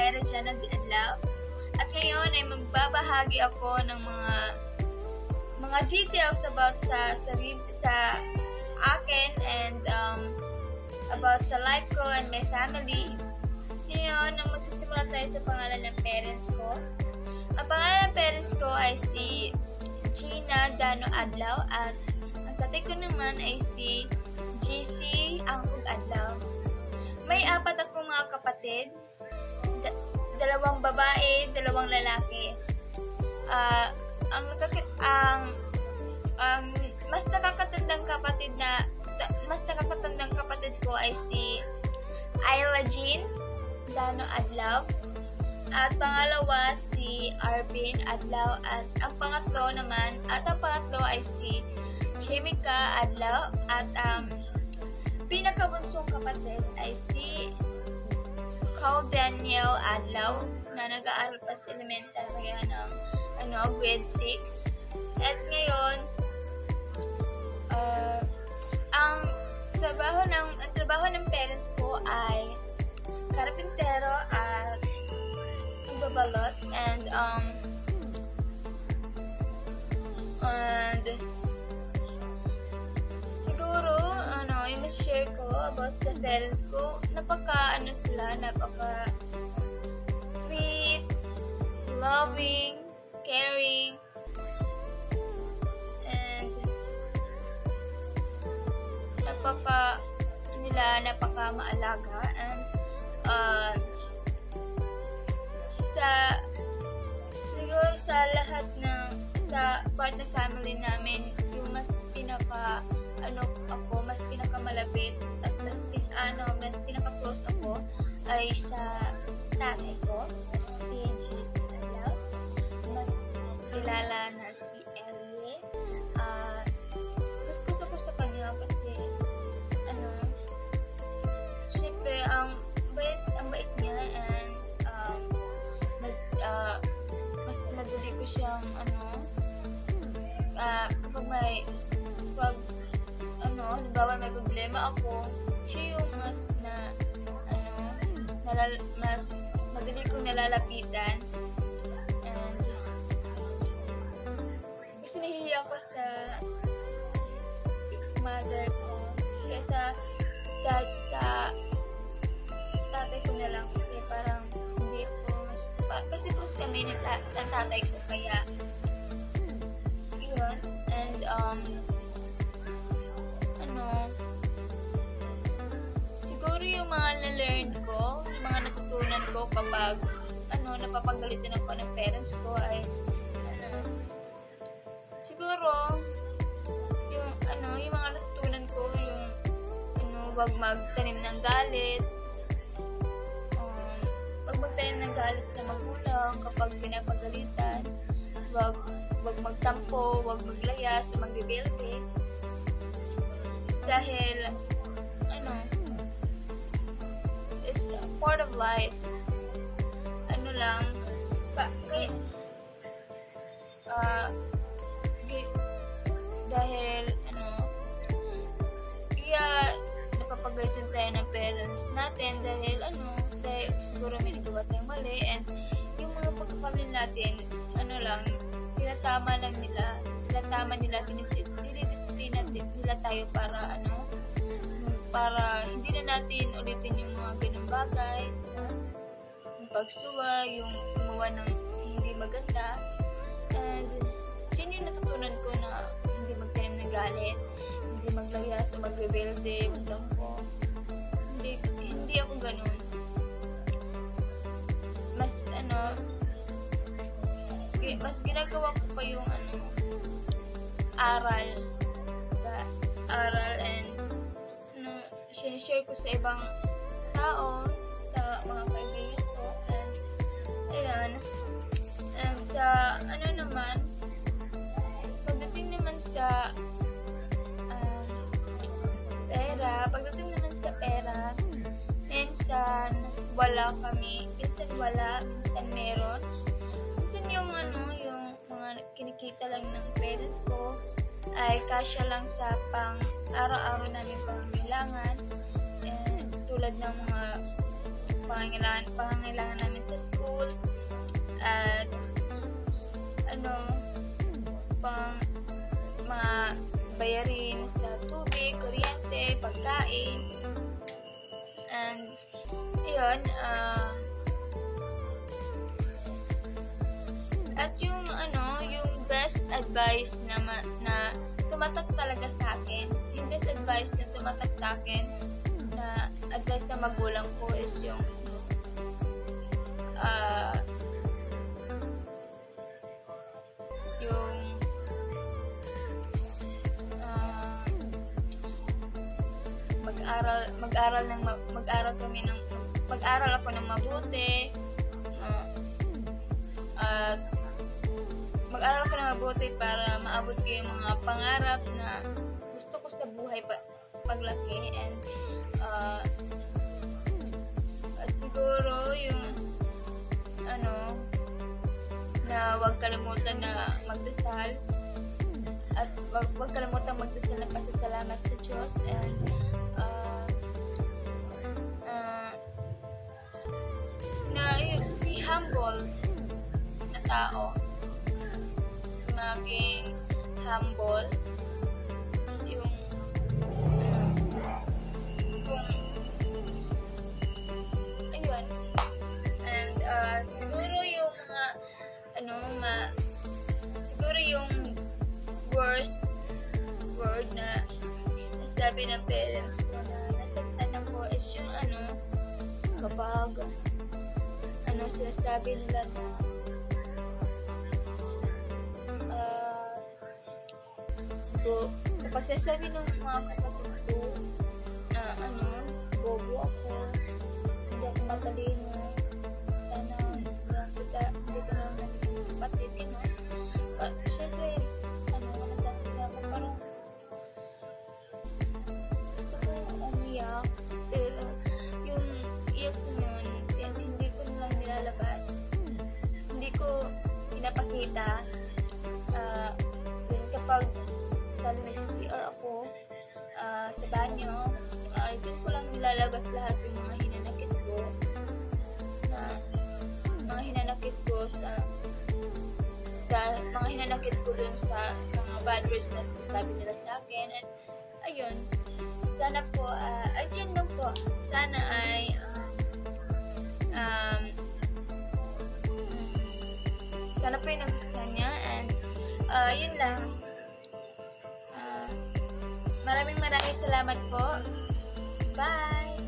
Mary Jana de Adlaw. At ngayon ay magbabahagi ako ng mga details about sa akin and about sa life ko and my family. Ngayon, magsisimula tayo sa pangalan ng parents ko. Ang pangalan ng parents ko ay si Gina Dano Adlaw at ang tatay ko naman ay si GC Angkog Adlaw. May 4 akong mga kapatid, 2 babae, 2 lalaki. Ang mas nakakatandang kapatid ko ay si Ayla Jean Dano Adlaw at pangalawa si Arvin Adlaw at ang pangatlo ay si Chemika Adlaw at pinakabunsong kapatid ay si Carl Daniel Adlaw na nag-aaral pa sa elementary ng grade 6. At ngayon ang trabaho ng parents ko ay karpintero at magbabalot and siguro yung share ko about sa parents ko, napaka sweet, loving, caring, and napaka maalaga and siguro sa lahat sa part ng family namin, yung mas pinakamalapit at mas pinaka-close ako ay sa tatay ko, si Jesus Adlaw. Mas kilala na si Elie. Mas gusto ko sa kanya kasi syempre ang bait niya and mas madali ko siyang halimbawa may problema ako, siya yung mas madali kong nalalapitan and kasi nahihiya ko sa mother ko kaysa sa tatay ko na lang kasi parang hindi ako kasi close kami ng tatay ko kaya yun and siguro yung mga na-learn ko, yung mga natutunan ko kapag napapagalitan ako ng parents ko ay siguro yung mga natutunan ko yung wag magtanim ng galit, wag magtanim ng galit sa magulang kapag pinapagalitan, wag magtampo, wag maglaya sa magbibelde dahil it's a part of life. Dahil kaya napapagalitan tayo ng parents natin dahil siguro may nagawa tayong mali and yung mga pagkakamali natin tinatama nila dinidisiplina nila tayo para hindi na natin ulitin yung mga ganung bagay, yung pagsuwa, yung gumawa ng hindi maganda. And yun yung natutunan ko na hindi magtanim ng galit, hindi maglayas o magbebelde, magtampo. Hindi ako ganun. Mas ginagawa ko pa yung aral and sinishare ko sa ibang tao, sa mga kaibigan ko and ayan. And sa pagdating naman sa pera, minsan wala kami, minsan meron. Minsan yung mga kinikita lang ng parents ko ay kasya lang sa pang araw-araw namin pangangailangan, tulad ng mga pangangailangan namin sa school, at pang mga bayarin sa tubig, kuryente, pagkain, and yun, at yung best advice na tumatak talaga sa akin, yung best advice na tumatak sa akin, na advice ng magulang ko is yung mag-aral ako ng mabuti, at mag-aral ako ng mabuti para maabot ko yung mga pangarap na gusto ko sa buhay paglaki, and at siguro yung na huwag kalimutan na magdasal, at huwag kalimutan magdasal ng pasasalamat sa Diyos, and be humble na tao, maging humble, yung ayun, and siguro yung siguro yung worst word na nasabi ng parents ko na nasaktan ako is yung kapag sinasabi nila na kapag sinasabi ng mga kapatid ko na bobo ako, hindi ako matalino, sana hindi ko na naging kapatid, syempre nasasaktan ako, parang gusto ko umiyak, pero yung iyak ko yun, hindi ko nalang nilalabas, hindi ko pinapakita, kapag lalo nag-CR ako sa banyo, dun ko lang nilalabas lahat yung mga hinanakit ko dun sa mga bad words na sinasabi nila sa akin, at ayun, sana po ayun lang po, sana ay sana po yung nagustuhan niya, and yun lang. Maraming salamat po. Bye!